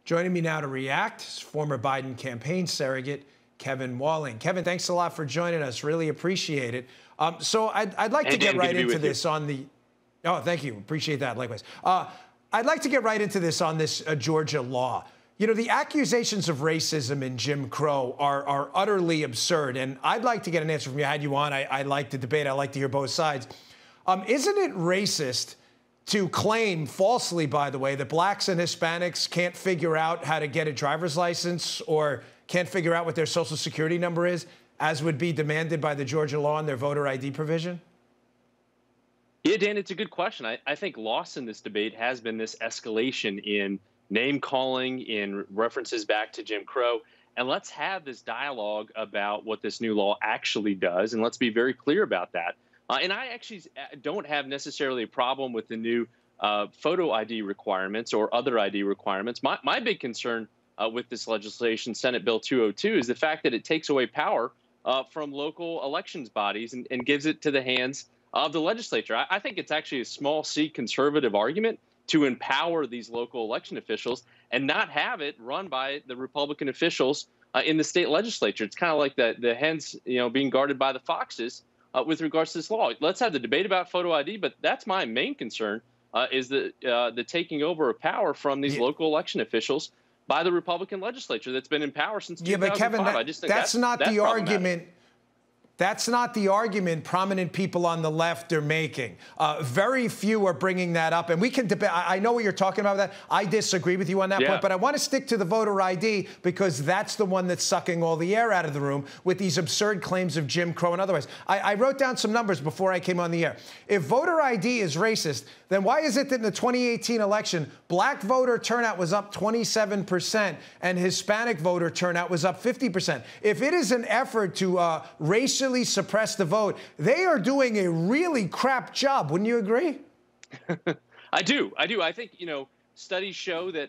Joining me now to react is former Biden campaign surrogate Kevin Walling. Kevin, thanks a lot for joining us. Really appreciate it. So I'd like to get right into this on the. Oh, thank you. Appreciate that. Likewise. I'd like to get right into this on this Georgia law. You know, the accusations of racism and Jim Crow are utterly absurd. And I'd like to get an answer from you. I had you on. I like the debate. I like to hear both sides. Isn't it racist to claim, falsely, by the way, that blacks and Hispanics can't figure out how to get a driver's license or can't figure out what their social security number is, as would be demanded by the Georgia law and their voter ID provision? Yeah, Dan, it's a good question. I think lost in this debate has been this escalation in name calling, in references back to Jim Crow. And let's have this dialogue about what this new law actually does. And let's be very clear about that. And I actually don't have necessarily a problem with the new photo ID requirements or other ID requirements. My big concern with this legislation, Senate Bill 202, is the fact that it takes away power from local elections bodies and gives it to the hands of the legislature. I think it's actually a small c conservative argument to empower these local election officials and not have it run by the Republican officials in the state legislature. It's kind of like the hens, being guarded by the foxes with regards to this law. Let's have the debate about photo ID, but that's my main concern, is the taking over of power from these local election officials by the Republican legislature that's been in power since 2005. But Kevin, I just think that's not the argument. That's not the argument prominent people on the left are making. Very few are bringing that up. And we can debate. I know what you're talking about with that. I disagree with you on that point. But I want to stick to the voter ID because that's the one that's sucking all the air out of the room with these absurd claims of Jim Crow and otherwise. I wrote down some numbers before I came on the air. If voter ID is racist, then why is it that in the 2018 election, black voter turnout was up 27% and Hispanic voter turnout was up 50%? If it is an effort to racially suppress the vote, they are doing a really crap job. Wouldn't you agree? I do. I think, studies show that,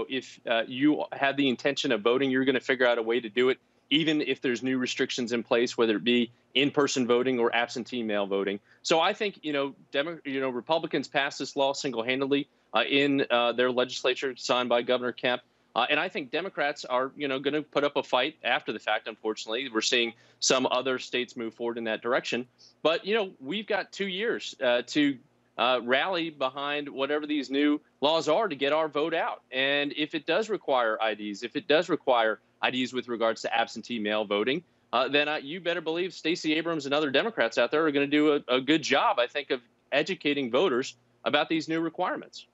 if you have the intention of voting, you're going to figure out a way to do it, even if there's new restrictions in place, whether it be in-person voting or absentee mail voting. So I think, Republicans passed this law single-handedly in their legislature, signed by Governor Kemp. And I think Democrats are, going to put up a fight after the fact, unfortunately. We're seeing some other states move forward in that direction. But, we've got 2 years to rally behind whatever these new laws are to get our vote out. And if it does require IDs, if it does require IDs with regards to absentee mail voting, then you better believe Stacey Abrams and other Democrats out there are going to do a good job, I think, of educating voters about these new requirements.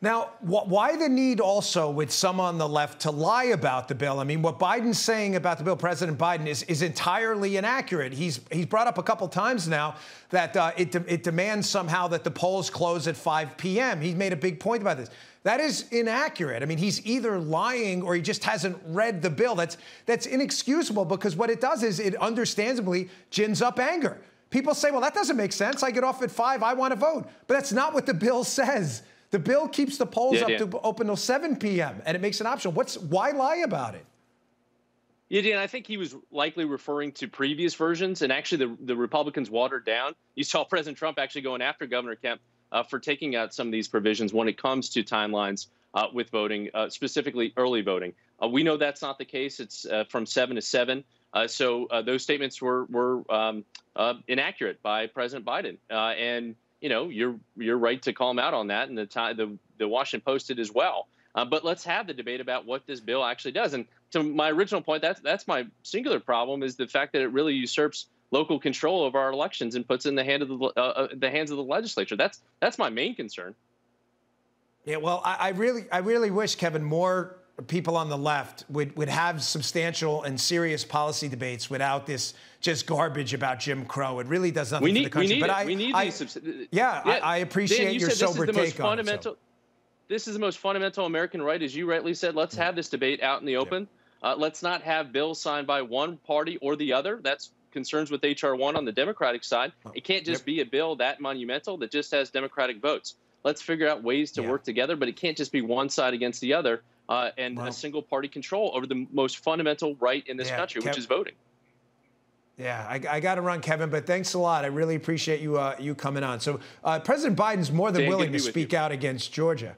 Now, why the need also with some on the left to lie about the bill? I mean, what Biden's saying about the bill, President Biden, is entirely inaccurate. He's brought up a couple times now that it demands somehow that the polls close at 5 p.m. He's made a big point about this. That is inaccurate. I mean, he's either lying or he just hasn't read the bill. That's inexcusable because what it does is it understandably gins up anger. People say, well, that doesn't make sense. I get off at 5. I want to vote. But that's not what the bill says. The bill keeps the polls open till 7 p.m. and it makes an option. Why lie about it? Yeah, Dan, I think he was likely referring to previous versions, and actually the Republicans watered down. You saw President Trump actually going after Governor Kemp for taking out some of these provisions when it comes to timelines with voting, specifically early voting. We know that's not the case. It's from 7 to 7. So those statements were inaccurate by President Biden. And you're right to call him out on that, and the Washington Post did as well. But let's have the debate about what this bill actually does. And to my original point, that's my singular problem, is the fact that it really usurps local control of our elections and puts it in the hands of the legislature. That's my main concern. Yeah, well, I really wish, Kevin, more people on the left would have substantial and serious policy debates without this just garbage about Jim Crow. It really does nothing for the country. I appreciate Dan, your sober take on it. So. This is the most fundamental American right, as you rightly said. Let's have this debate out in the open. Let's not have bills signed by one party or the other. That's concerns with H.R. 1 on the Democratic side. It can't just be a bill that monumental that just has Democratic votes. Let's figure out ways to work together, but it can't just be one side against the other and a single party control over the most fundamental right in this country, which is voting. Yeah, I got to run, Kevin, but thanks a lot. I really appreciate you coming on. So President Biden's more than willing to speak out against Georgia.